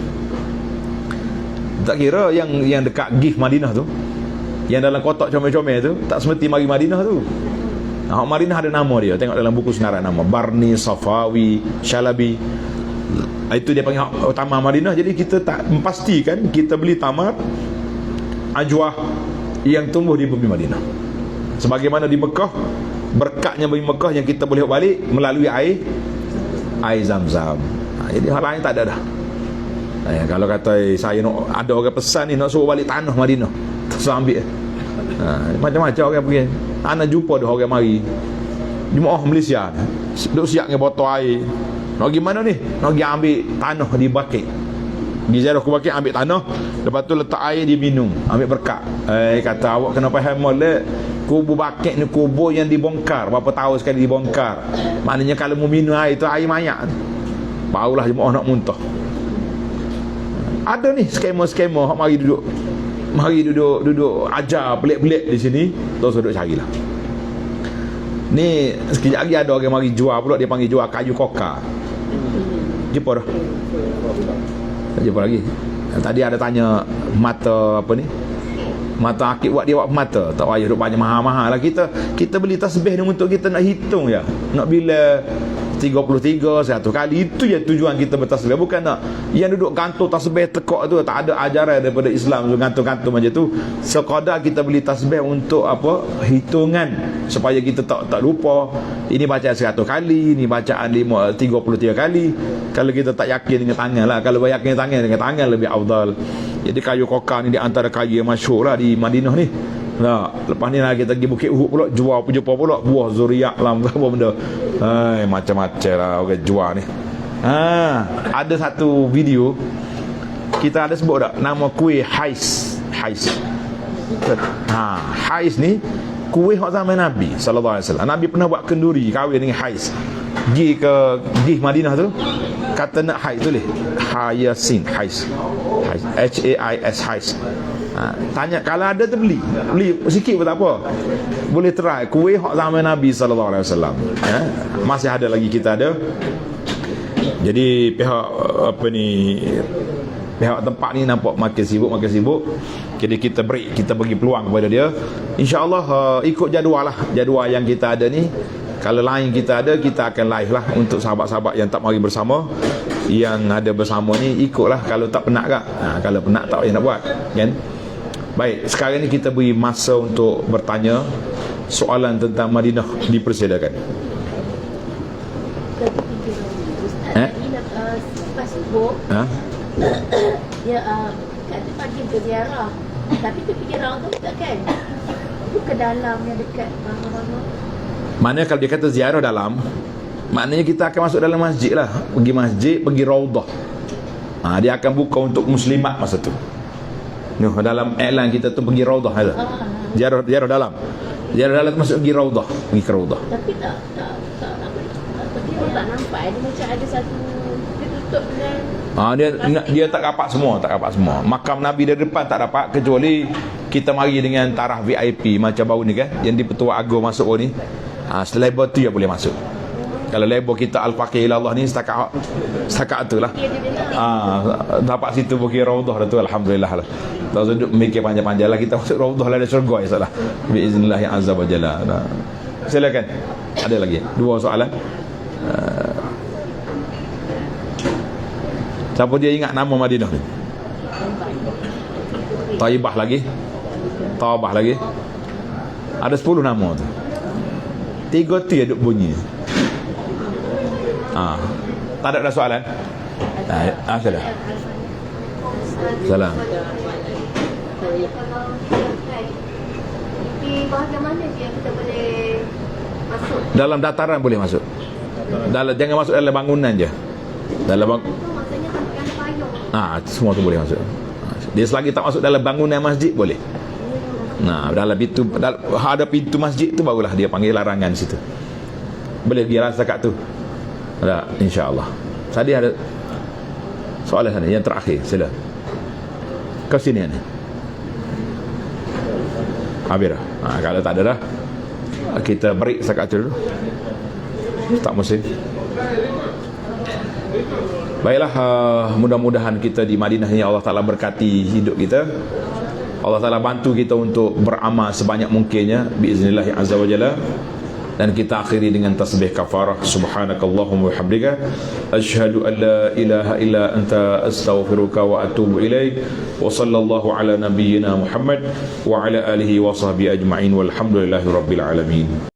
Tak kira yang dekat Gif Madinah tu, yang dalam kotak comel-comel tu, tak semesti mari Madinah tu. Madinah ada nama dia. Tengok dalam buku senarai nama Barni, Safawi, Syalabi. Itu dia panggil tamar Madinah. Jadi kita tak memastikan kita beli tamar ajwah yang tumbuh di bumi Madinah. Sebagaimana di Mekah, berkatnya bumi Mekah yang kita boleh balik melalui air Zam-Zam. Jadi hal lain tak ada dah. Kalau kata saya nak, ada orang pesan ni nak suruh balik tanah Madinah, terus ambil. Macam-macam orang pergi. Anak jumpa dah orang mari jemaah Malaysia duk siap dengan botol air. Nak pergi mana ni? Nak pergi ambil tanah di bakit. Pergi ziarah ke bakit, ambil tanah, lepas tu letak air dia minum, ambil berkat. Kata awak kena faham molek, kubur bakit ni kubur yang dibongkar, berapa tahun sekali dibongkar. Maknanya kalau mau minum air tu air mayat, barulah jemaah nak muntah. Ada ni skema-skema hak mari duduk ajar pelik-pelik di sini, terus duduk carilah. Ni sekejap lagi ada orang mari jual pula, dia panggil jual kayu koka. Jumpa dah. Tak jumpa lagi. Tadi ada tanya mata apa ni? Mata akik buat dia buat mata. Tak payah duk banyak mahal-mahal lah. Kita beli tasbih ni untuk kita nak hitung je. Nak bila 33 100 kali, itu je tujuan kita bertasbih. Bukan nak yang duduk gantung tasbih tekak tu. Tak ada ajaran daripada Islam gantung-gantung macam tu. Sekadar kita beli tasbih untuk apa? Hitungan, supaya kita tak lupa. Ini bacaan 100 kali, ini bacaan 33 kali. Kalau kita tak yakin dengan tangan lah. Kalau yakin dengan tangan lebih afdal. Jadi kayu koka ni di antara kayu yang masyhur lah di Madinah ni. Lepas ni lagi kita pergi Bukit Uhud pula, jumpa pula buah zuriat lah, apa benda. Macam-macam lah orang jual ni. Ada satu video kita ada sebut tak nama kuih Hais. Hais ni kuih hak zaman Nabi sallallahu alaihi wasallam. Nabi pernah buat kenduri kahwin dengan Hais. Pergi ke Madinah tu, kata nak hais tulis hayasin, hais, H-A-I-S, hais. Tanya kalau ada tu beli sikit pun tak apa, boleh try kuih hak zaman Nabi sallallahu alaihi wasallam. Masih ada lagi, kita ada. Jadi pihak pihak tempat ni nampak makin sibuk, jadi kita break, kita bagi peluang kepada dia. InsyaAllah ikut jadual yang kita ada ni. Kalau lain kita ada, kita akan live lah untuk sahabat-sahabat yang tak mari bersama. Yang ada bersama ni ikutlah, kalau tak penat kak. Kalau penat tak payah nak buat, kan? Baik, sekarang ni kita beri masa untuk bertanya soalan tentang Madinah, dipersilakan. Facebook, dia kata pergi ke ziarah, tapi tu pergi Raudhah tak kan? Itu ke dalam yang dekat mana-mana. Mana kalau dia kata ziarah dalam, maknanya kita akan masuk dalam masjid lah. Pergi masjid, pergi Raudhah. Dia akan buka untuk muslimat masa tu. Dalam iklan kita tu pergi Raudhah ada. Ziarah dalam. Ziarah dalam tu masuk pergi Raudhah, pergi ke Raudhah. Tapi tak nampak. Dia macam ada satu tutup dengan dia tak rapat semua. Makam Nabi dari depan tak dapat, kecuali kita mari dengan taraf VIP macam baru ni kan, yang di Petua Agong masuk ni. Selebel tu yang boleh masuk. Kalau label kita Al-Faqih ilallah ni setakat tu lah. Dapat situ bukit Raudhah dah tu, alhamdulillah lah. Tak usah duduk mikir panjang-panjang lah, kita masuk Raudhah lah, ada syurga ya salah. Biiznillah yang azza wa jalla. Silakan. Ada lagi 2 soalan. Siapa dia ingat nama Madinah ni? Taibah lagi. Ada 10 nama tu. 3 tu duk bunyi. Tak ada soalan? Salam. di bahagian mana dia kita boleh masuk? Dalam dataran boleh masuk. Jangan masuk dalam bangunan je. Dalam Maksudnya kan payung. semua tu boleh masuk. Dia selagi tak masuk dalam bangunan masjid boleh. Dalam pintu, ada pintu masjid tu barulah dia panggil larangan situ. Boleh pergi lah setakat tu. Ada, insya-Allah. Tadi ada soalan sana yang terakhir, sila. Kau sini ni. Habis dah. Kalau tak ada dah, kita break setakat tu dulu. Tak musim. Baiklah, mudah-mudahan kita di Madinah ni Allah Ta'ala berkati hidup kita. Allah Ta'ala bantu kita untuk beramal sebanyak mungkinnya biiznillah azza wa jalla. Dan kita akhiri dengan tasbih kafarah. Subhanakallahumma wa bihamdika asyhadu an la ilaha illa anta astaghfiruka wa atubu ilaik. Wa sallallahu ala nabiyyina Muhammad wa ala alihi wa sahbihi ajma'in walhamdulillahi rabbil alamin.